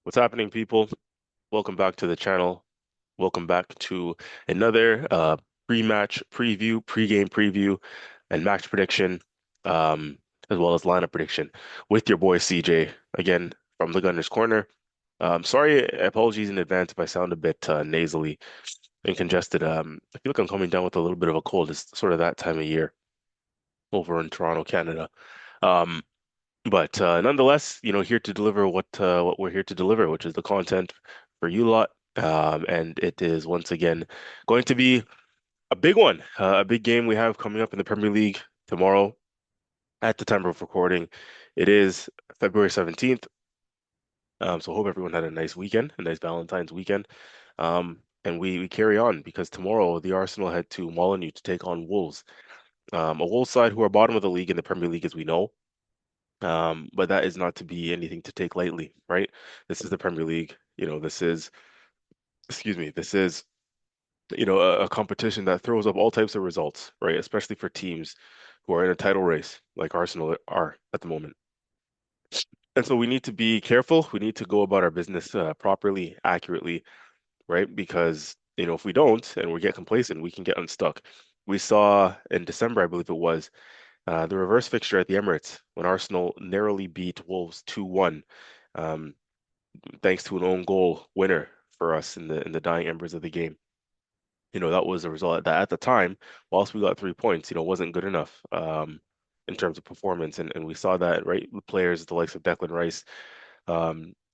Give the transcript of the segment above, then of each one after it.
What's happening, people? Welcome back to the channel. Welcome back to another pre-match preview, pre-game preview, and match prediction, um, as well as lineup prediction with your boy CJ again from the Gunner's Corner. Sorry, apologies in advance if I sound a bit nasally and congested. I feel like I'm coming down with a little bit of a cold. It's sort of that time of year over in Toronto, Canada. Um, but nonetheless, here to deliver what we're here to deliver, which is the content for you lot. And it is once again going to be a big one, a big game we have coming up in the Premier League tomorrow at the time of recording. It is February 17th. So hope everyone had a nice weekend, a nice Valentine's weekend. And we carry on because tomorrow the Arsenal head to Molineux to take on Wolves. A Wolves side who are bottom of the league in the Premier League, as we know. But that is not to be anything to take lightly, right? This is the Premier League. Excuse me, this is, a competition that throws up all types of results, right? Especially for teams who are in a title race like Arsenal are at the moment. And so we need to be careful. We need to go about our business properly, accurately, right? Because, if we don't and we get complacent, we can get unstuck. We saw in December, I believe it was, the reverse fixture at the Emirates when Arsenal narrowly beat Wolves 2-1. Um, Thanks to an own goal winner for us in the dying embers of the game. That was a result that at the time, whilst we got 3 points, wasn't good enough in terms of performance. And we saw that, right? The players, the likes of Declan Rice,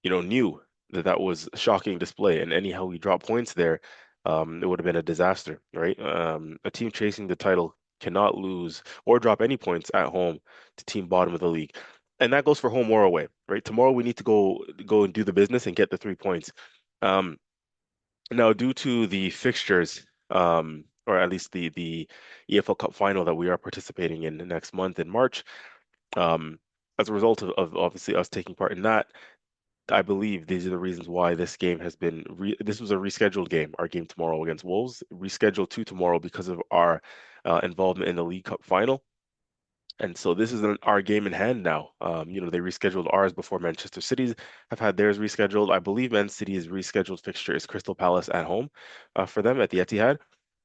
knew that that was a shocking display. And anyhow we drop points there, it would have been a disaster, right? A team chasing the title cannot lose or drop any points at home to team bottom of the league. And that goes for home or away, right? Tomorrow we need to go and do the business and get the 3 points. Um, Now, due to the fixtures, or at least the EFL Cup final that we are participating in next month in March, um, as a result of obviously us taking part in that, I believe these are the reasons why this game has been this was a rescheduled game, our game tomorrow against Wolves, rescheduled to tomorrow because of our involvement in the League Cup final. And so this is our game in hand now. They rescheduled ours before Manchester City's have had theirs rescheduled. I believe Man City's rescheduled fixture is Crystal Palace at home for them at the Etihad,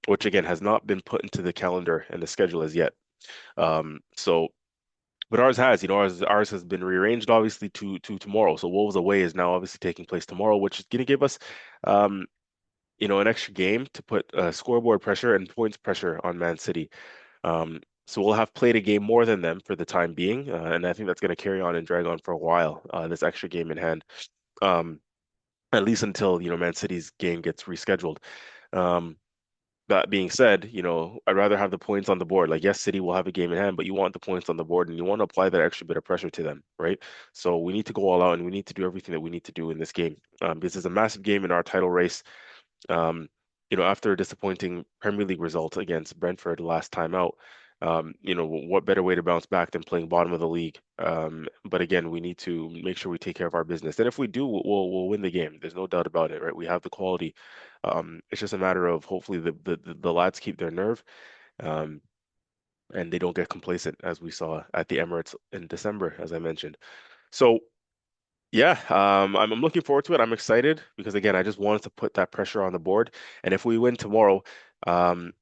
which again has not been put into the calendar and the schedule as yet. But ours has, ours has been rearranged obviously to tomorrow. So Wolves away is now obviously taking place tomorrow, which is going to give us, um, an extra game to put scoreboard pressure and points pressure on Man City. So we'll have played a game more than them for the time being, and I think that's going to carry on and drag on for a while. This extra game in hand, um, at least until Man City's game gets rescheduled. Um, that being said, I'd rather have the points on the board. Like, yes, City will have a game in hand, but you want the points on the board and you want to apply that extra bit of pressure to them, right? So we need to go all out and we need to do everything that we need to do in this game. This is a massive game in our title race. Um, After a disappointing Premier League result against Brentford last time out, what better way to bounce back than playing bottom of the league? But again, we need to make sure we take care of our business. And if we do, we'll win the game. There's no doubt about it, right? We have the quality. It's just a matter of hopefully the lads keep their nerve, um, and they don't get complacent, as we saw at the Emirates in December, as I mentioned. So yeah, I'm looking forward to it. I'm excited because again, I just wanted to put that pressure on the board. And if we win tomorrow,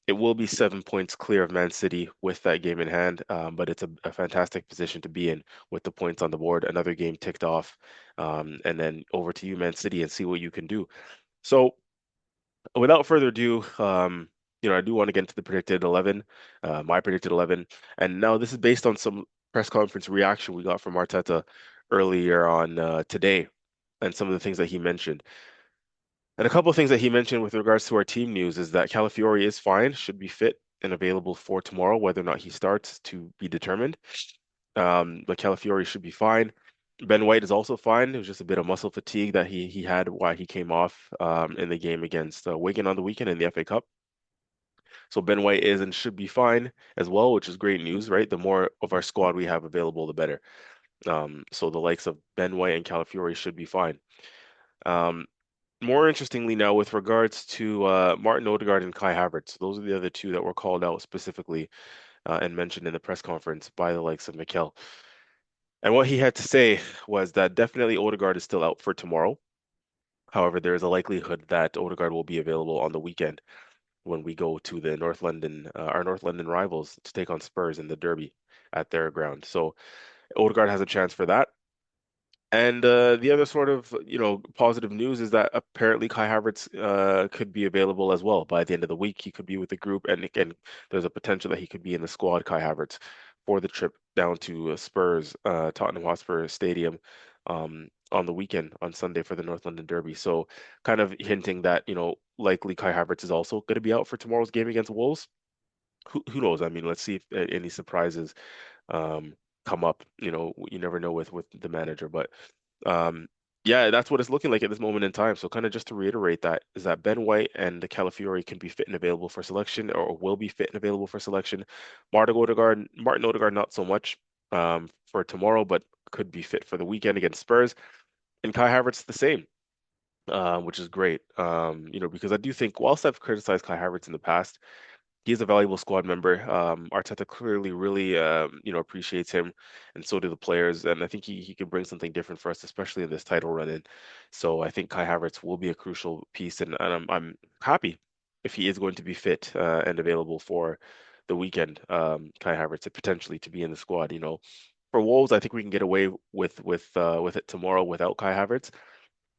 it will be 7 points clear of Man City with that game in hand. But it's a fantastic position to be in with the points on the board. Another game ticked off, and then over to you, Man City, and see what you can do. So without further ado, I do want to get into the predicted 11, my predicted 11. And now this is based on some press conference reaction we got from Arteta earlier on today and some of the things that he mentioned. And a couple of things that he mentioned with regards to our team news is that Calafiori is fine, should be fit and available for tomorrow, whether or not he starts to be determined. But Calafiori should be fine. Ben White is also fine. It was just a bit of muscle fatigue that he had while he came off in the game against Wigan on the weekend in the FA Cup. So Ben White is and should be fine as well, which is great news, right? The more of our squad we have available, the better. So the likes of Ben White and Calafiori should be fine. Um, More interestingly now, with regards to Martin Odegaard and Kai Havertz, those are the other two that were called out specifically and mentioned in the press conference by the likes of Mikel. And what he had to say was that definitely Odegaard is still out for tomorrow. However, there is a likelihood that Odegaard will be available on the weekend when we go to the North London, our North London rivals, to take on Spurs in the derby at their ground. So Odegaard has a chance for that. And the other sort of, positive news is that apparently Kai Havertz could be available as well by the end of the week. He could be with the group, and again, there's a potential that he could be in the squad, Kai Havertz, for the trip down to Spurs, Tottenham Hotspur Stadium, on the weekend on Sunday for the North London Derby. So, kind of hinting that, likely Kai Havertz is also going to be out for tomorrow's game against Wolves. Who knows? I mean, let's see if any surprises um, come up. You never know with the manager, but um, yeah, that's what it's looking like at this moment in time. So kind of just to reiterate that is that Ben White and the Calafiori can be fit and available for selection, or will be fit and available for selection. Martin Odegaard, not so much for tomorrow, but could be fit for the weekend against Spurs. And Kai Havertz the same. Which is great, because I do think, whilst I've criticized Kai Havertz in the past, he's a valuable squad member. Arteta clearly really, appreciates him, and so do the players. And I think he can bring something different for us, especially in this title run-in. So I think Kai Havertz will be a crucial piece, and I'm happy if he is going to be fit and available for the weekend. Kai Havertz potentially to be in the squad. For Wolves, I think we can get away with it tomorrow without Kai Havertz.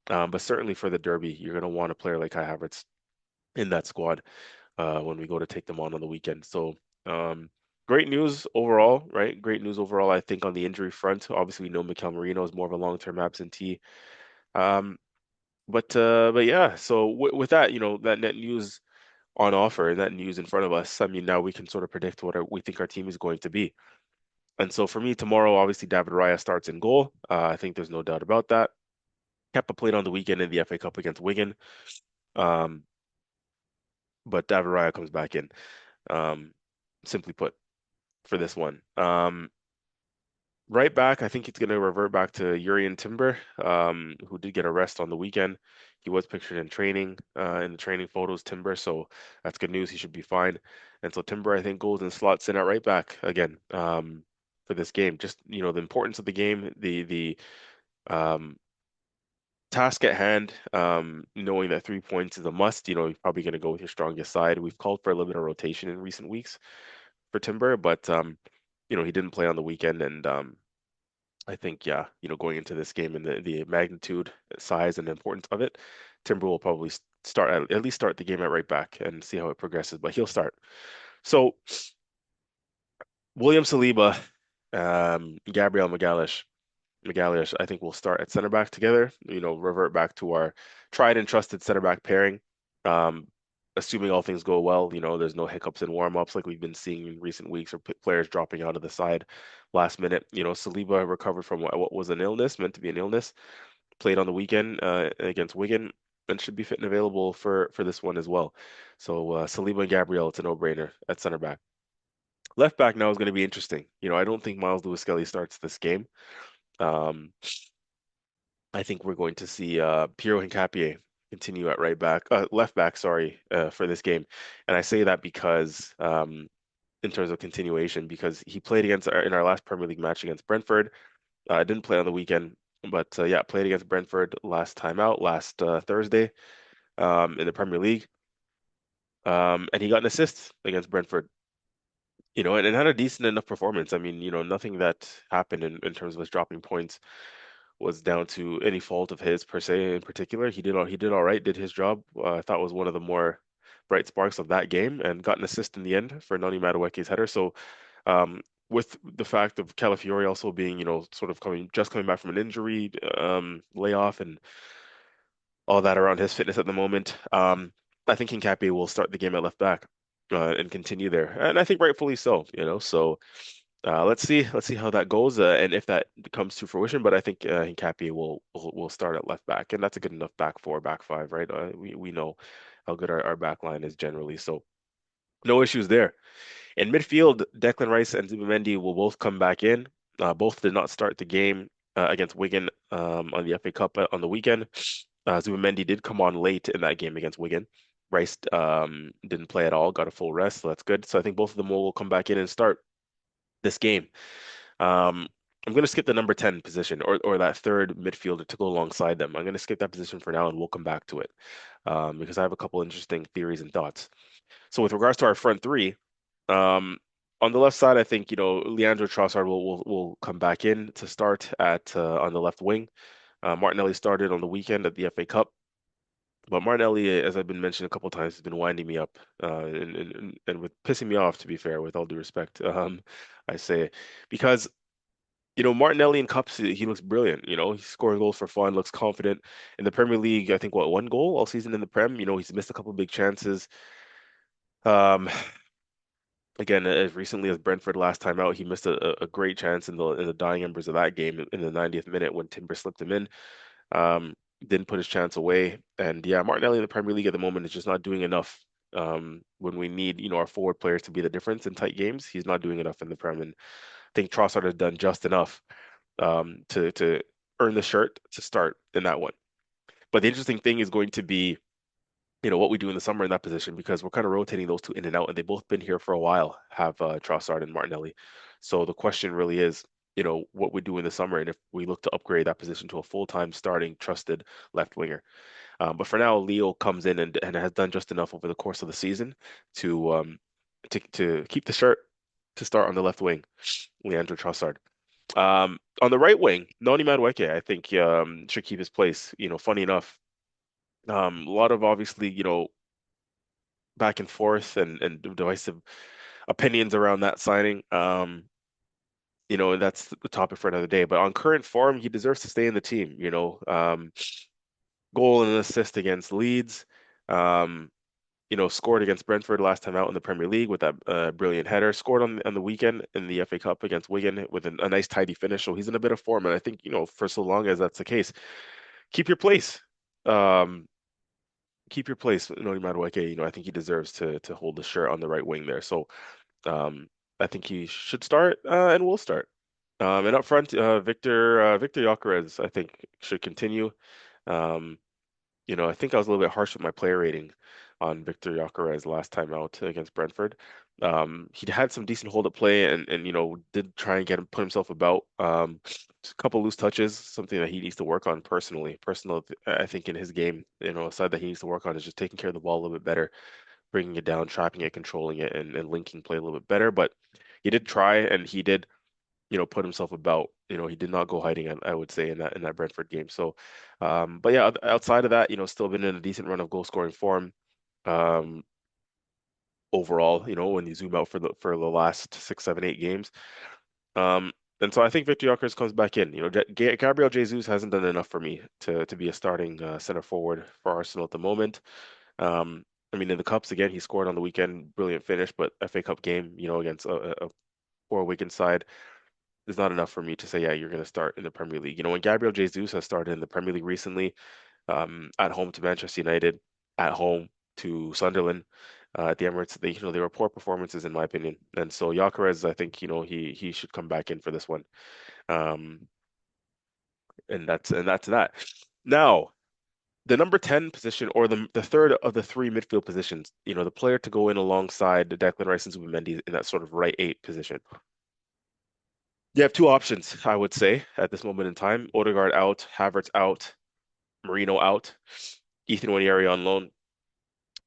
But certainly for the derby, you're going to want a player like Kai Havertz in that squad when we go to take them on the weekend. So, um, great news overall, right? Great news overall, I think, on the injury front. Obviously, we know Mikel Merino is more of a long-term absentee. Um, but yeah, so with that, that net news on offer and that news in front of us, I mean, now we can sort of predict what we think our team is going to be. And so for me tomorrow, obviously David Raya starts in goal. I think there's no doubt about that. Kepa played on the weekend in the FA Cup against Wigan, um, but David Raya comes back in. Um, simply put, for this one. Right back, I think it's going to revert back to Urian Timber, who did get a rest on the weekend. He was pictured in training, in the training photos, Timber, so that's good news. He should be fine. And so Timber, I think, goes and slots in at right back again, for this game. Just, the importance of the game, the um, task at hand, knowing that 3 points is a must. You're probably going to go with your strongest side. We've called for a little bit of rotation in recent weeks for Timber, but he didn't play on the weekend, and I think, yeah, going into this game and the magnitude, size, and importance of it, Timber will probably start at least start the game at right back and see how it progresses, but he'll start. So William Saliba, Gabriel Magalhaes, I think we'll start at center back together. Revert back to our tried and trusted center back pairing. Um, Assuming all things go well, there's no hiccups in warm-ups like we've been seeing in recent weeks, or players dropping out of the side last minute. Saliba recovered from what was an illness, meant to be an illness, played on the weekend against Wigan, and should be fit and available for this one as well. So Saliba and Gabriel, it's a no-brainer at center back. Left back now is going to be interesting. I don't think Miles Lewis-Skelly starts this game. Um, I think we're going to see Piero Hincapié continue at left back, sorry, for this game. And I say that because, in terms of continuation, because he played in our last Premier League match against Brentford. Didn't play on the weekend, but yeah, played against Brentford last time out, last Thursday, in the Premier League. And he got an assist against Brentford. And had a decent enough performance. I mean, nothing that happened in terms of us dropping points was down to any fault of his per se in particular. He did all right, did his job. I thought was one of the more bright sparks of that game, and got an assist in the end for Noni Madueke's header. So, um, with the fact of Calafiori also being, sort of coming back from an injury, layoff, and all that around his fitness at the moment, I think Hincapié will start the game at left back, and continue there, and I think rightfully so. So let's see how that goes, and if that comes to fruition. But I think Hincapié will start at left back, and that's a good enough back four, back five, right? We know how good our back line is generally, so no issues there. In midfield, Declan Rice and Zubimendi will both come back in. Both did not start the game against Wigan on the FA Cup on the weekend. Zubimendi did come on late in that game against Wigan. Rice didn't play at all, got a full rest, so that's good. So I think both of them will come back in and start this game. Um, I'm going to skip the number 10 position or that third midfielder to go alongside them. I'm going to skip that position for now and we'll come back to it because I have a couple interesting theories and thoughts. So with regards to our front three, um, on the left side, I think, Leandro Trossard will come back in to start at on the left wing. Martinelli started on the weekend at the FA Cup. But Martinelli, as I've been mentioning a couple of times, has been winding me up and with pissing me off, to be fair, with all due respect. I say because Martinelli in cups, he looks brilliant. He's scoring goals for fun, looks confident in the Premier League. I think what one goal all season in the Prem. He's missed a couple of big chances. Um, Again, as recently as Brentford last time out, he missed a great chance in the dying embers of that game in the 90th minute when Timber slipped him in. Um, didn't put his chance away. And yeah, Martinelli in the Premier League at the moment is just not doing enough. When we need, our forward players to be the difference in tight games, he's not doing enough in the Prem. And I think Trossard has done just enough to earn the shirt to start in that one. But the interesting thing is going to be, what we do in the summer in that position because we're kind of rotating those two in and out, and they've both been here for a while, have Trossard and Martinelli. So the question really is, what we do in the summer, and if we look to upgrade that position to a full-time starting trusted left winger. But for now, Leo comes in and has done just enough over the course of the season to to keep the shirt to start on the left wing, Leandro Trossard. On the right wing, Noni Madueke, I think, should keep his place. Funny enough, a lot of obviously, back and forth and divisive opinions around that signing. And that's the topic for another day. But on current form, he deserves to stay in the team. Goal and an assist against Leeds. Um, scored against Brentford last time out in the Premier League with that brilliant header. Scored on the weekend in the FA Cup against Wigan with a nice tidy finish. So he's in a bit of form, and I think for so long as that's the case, keep your place. Um, keep your place, no matter what. I think he deserves to hold the shirt on the right wing there. So um, I think he should start and will start. And up front, Victor Gyökeres, I think should continue. Um, I think I was a little bit harsh with my player rating on Victor Gyökeres last time out against Brentford. He had some decent hold up play and did try and put himself about. Just a couple loose touches, something that he needs to work on personally. I think in his game, a side that he needs to work on is just taking care of the ball a little bit better, bringing it down, trapping it, controlling it, and linking play a little bit better. But he did try and he did put himself about. He did not go hiding, I would say, in that Brentford game. So, but yeah, outside of that, still been in a decent run of goal scoring form. Um, Overall, when you zoom out for the last 6, 7, 8 games. Um, and so I think Victor Gyökeres comes back in. Gabriel Jesus hasn't done enough for me to be a starting center forward for Arsenal at the moment. I mean, in the cups again, he scored on the weekend, brilliant finish, but FA Cup game, against a poor Wigan side is not enough for me to say, yeah, you're going to start in the Premier League. When Gabriel Jesus has started in the Premier League recently, at home to Manchester United, at home to Sunderland, at the Emirates, they were poor performances in my opinion. And so Gyökeres, I think, he should come back in for this one. Um, and that's that. Now, the number 10 position or the third of the three midfield positions, the player to go in alongside the Declan Rice and Zubimendi in that sort of right eight position. You have two options, I would say, at this moment in time. Odegaard out, Havertz out, Marino out, Ethan Nwaneri on loan.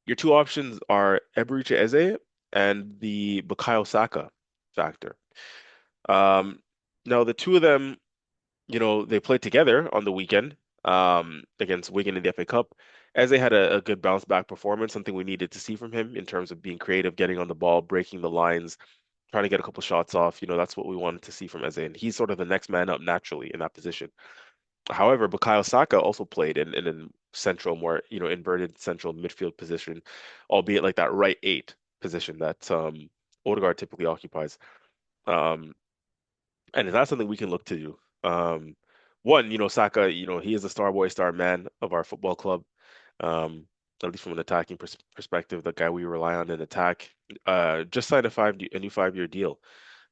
Your two options are Eberechi Eze and the Bukayo Saka factor. Um, Now the two of them, they played together on the weekend against Wigan in the FA Cup. Eze had a good bounce back performance, something we needed to see from him in terms of being creative, getting on the ball, breaking the lines, trying to get a couple shots off. That's what we wanted to see from Eze, and he's sort of the next man up naturally in that position. However, Bukayo Saka also played in a central, more inverted central midfield position, albeit like that right eight position that Odegaard typically occupies. Um, and that's something we can look to do. One, Saka, he is the star boy, star man of our football club. Um, at least from an attacking perspective, the guy we rely on in attack. Just signed a new 5-year deal.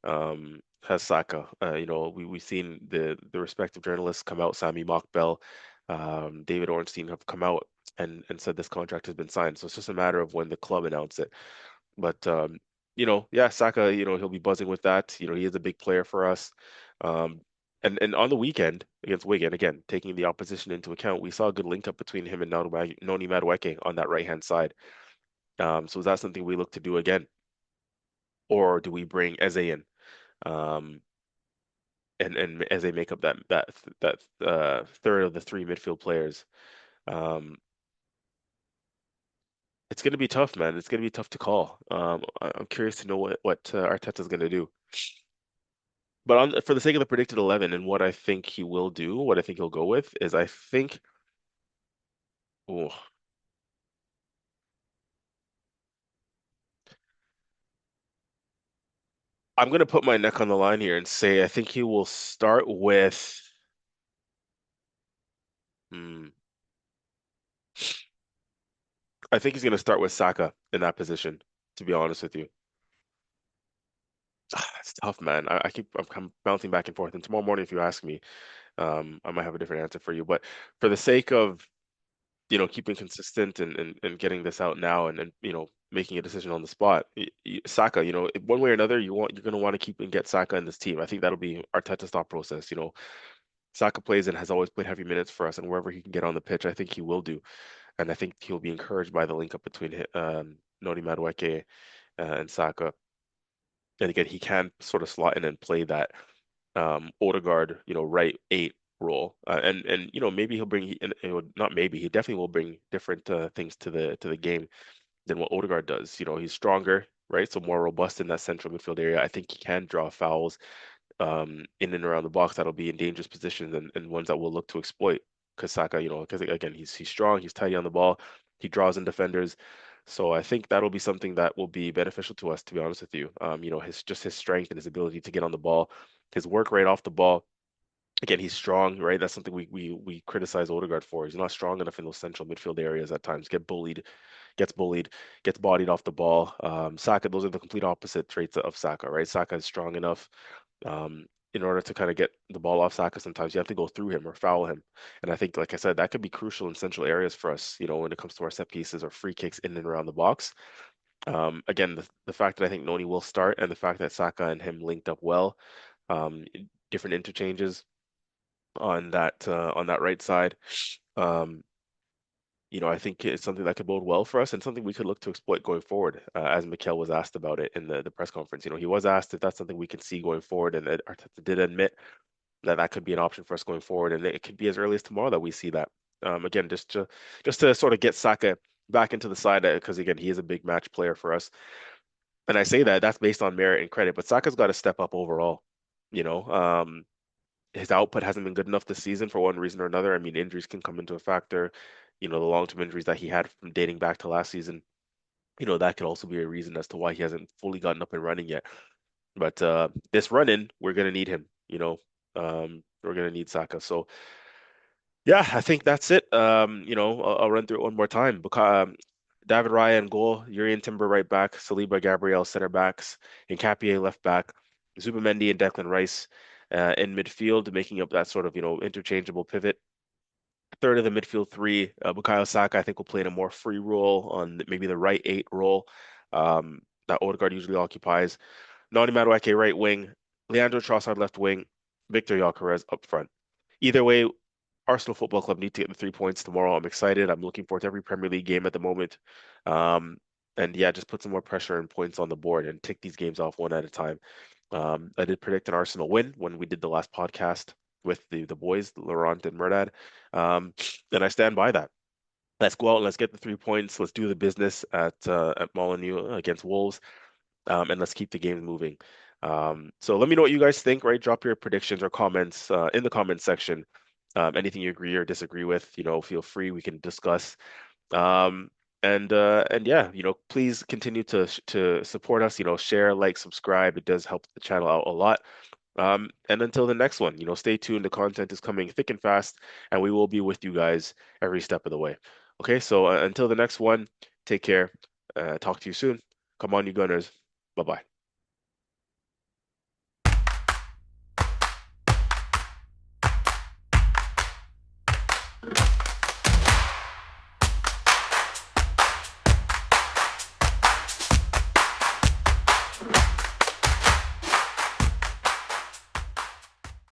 Has Saka. We've seen the respective journalists come out, Sami Mockbell, David Ornstein have come out and said this contract has been signed. So it's just a matter of when the club announce it. But yeah, Saka, he'll be buzzing with that. He is a big player for us. Um, And on the weekend against Wigan, again, taking the opposition into account, we saw a good link up between him and Noni Madueke on that right-hand side. So is that something we look to do again? Or do we bring Eze in? Um, and Eze make up that third of the three midfield players. Um, it's going to be tough, man. It's going to be tough to call. I'm curious to know what Arteta's going to do. But for the sake of the predicted 11 and what I think he will do, what I think he'll go with is I think, oh, I'm going to put my neck on the line here and say I think he will start with, hmm, I think he's going to start with Saka in that position, to be honest with you. It's tough, man. I'm bouncing back and forth. And tomorrow morning, if you ask me, I might have a different answer for you. But for the sake of, keeping consistent and getting this out now and making a decision on the spot, Saka, one way or another, you're going to want to keep and get Saka in this team. I think that'll be Arteta's thought process. Saka plays and has always played heavy minutes for us, and wherever he can get on the pitch, I think he will do. And I think he'll be encouraged by the link up between Noni Madueke and Saka. And again, he can sort of slot in and play that Odegaard, right eight role, and maybe he'll bring not maybe he definitely will bring different things to the game than what Odegaard does. He's stronger, right? So more robust in that central midfield area. I think he can draw fouls in and around the box that'll be in dangerous positions and ones that we'll look to exploit. Because Saka, because again, he's strong, he's tidy on the ball, he draws in defenders. So I think that'll be something that will be beneficial to us, to be honest with you. His strength and his ability to get on the ball, his work rate off the ball. Again, he's strong, right? That's something we criticize Odegaard for. He's not strong enough in those central midfield areas at times. Gets bullied, gets bodied off the ball. Saka, those are the complete opposite traits of Saka, right? Saka is strong enough um, in order to kind of get the ball off Saka, sometimes you have to go through him or foul him. And I think, like I said, that could be crucial in central areas for us, when it comes to our set pieces or free kicks in and around the box. Again, the fact that I think Noni will start and the fact that Saka and him linked up well, different interchanges on that right side. Um, I think it's something that could bode well for us and something we could look to exploit going forward. As Mikel was asked about it in the press conference, he was asked if that's something we can see going forward, and Arteta did admit that could be an option for us going forward, and it could be as early as tomorrow that we see that. Again, just to sort of get Saka back into the side because again, he is a big match player for us, and I say that's based on merit and credit, but Saka's got to step up overall. You know, his output hasn't been good enough this season for one reason or another. I mean, injuries can come into a factor. The long-term injuries that he had from dating back to last season, that could also be a reason as to why he hasn't fully gotten up and running yet. But this run-in, we're gonna need him. We're gonna need Saka. So yeah, I think that's it. I'll run through it one more time. Because David Raya in goal, Urian Timber right back, Saliba Gabriel center backs, Nkapie left back, Zubimendi and Declan Rice in midfield, making up that sort of interchangeable pivot. Third of the midfield three, Bukayo Saka, I think will play in a more free role on maybe the right eight role that Odegaard usually occupies. Noni Madueke right wing, Leandro Trossard left wing, Victor Gyökeres up front. Either way, Arsenal Football Club need to get the 3 points tomorrow. I'm excited. I'm looking forward to every Premier League game at the moment. Um, and yeah, just put some more pressure and points on the board and tick these games off one at a time. I did predict an Arsenal win when we did the last podcast with the boys, Laurent and Murdad. And I stand by that. Let's go out and let's get the 3 points. Let's do the business at Molineux against Wolves, and let's keep the game moving. So let me know what you guys think, right? Drop your predictions or comments in the comment section. Anything you agree or disagree with, feel free. We can discuss. Um, and yeah, please continue to support us. Share, like, subscribe. It does help the channel out a lot. And until the next one, stay tuned. The content is coming thick and fast, and we will be with you guys every step of the way. Okay, so until the next one, take care. Talk to you soon. Come on, you Gunners. Bye bye.